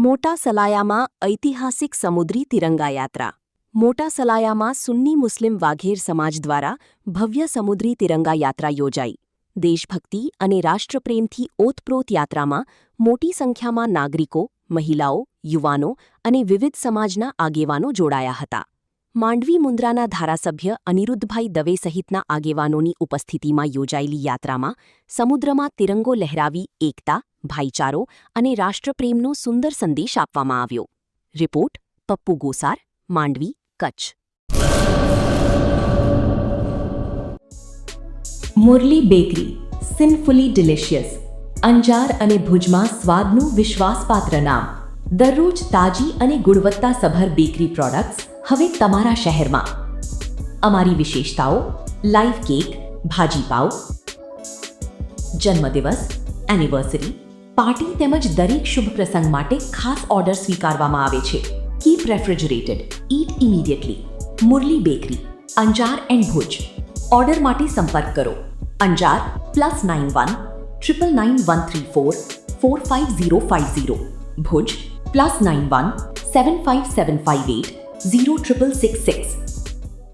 મોટા સલાયામાં ઐતિહાસિક સમુદ્રી તિરંગા યાત્રા. મોટા સલાયામાં સુન્ની મુસ્લિમ વાઘેર સમાજ દ્વારા ભવ્ય સમુદ્રી તિરંગા યાત્રા યોજાઈ. દેશભક્તિ અને રાષ્ટ્રપ્રેમથી ઓતપ્રોત યાત્રામાં મોટી સંખ્યામાં નાગરિકો, મહિલાઓ, યુવાનો અને વિવિધ સમાજના આગેવાનો જોડાયા હતા. માંડવી મુન્દ્રાના ધારાસભ્ય અનિરુદ્ધભાઈ દવે સહિતના આગેવાનોની ઉપસ્થિતિમાં યોજાયેલી યાત્રામાં સમુદ્રમાં તિરંગો લહેરાવી એકતા, ભાઈચારો અને રાષ્ટ્રપ્રેમનો સુંદર સંદેશ આપવામાં આવ્યો. Report Pappu Gosar, Mandvi, Kutch. Murli bakery, sinfully delicious. Anjar અને ભુજમાં સ્વાદનું વિશ્વાસપાત્ર નામ. દરરોજ તાજી અને ગુણવત્તાસભર બેકરી પ્રોડક્ટ્સ હવે તમારા શહેરમાં. અમારી વિશેષતાઓ: લાઈવ કેક, ભાજી પાવ, જન્મદિવસ, એનિવર્સરી, પાર્ટી તેમજ દરેક શુભ પ્રસંગ માટે ખાસ ઓર્ડર સ્વીકારવામાં આવે છે. Keep refrigerated, eat immediately. Murli bakery, Anjar and Bhuj. Order માટે સંપર્ક કરો. અંજાર +91 999 134 45050. ભુજ +91 75758 06666.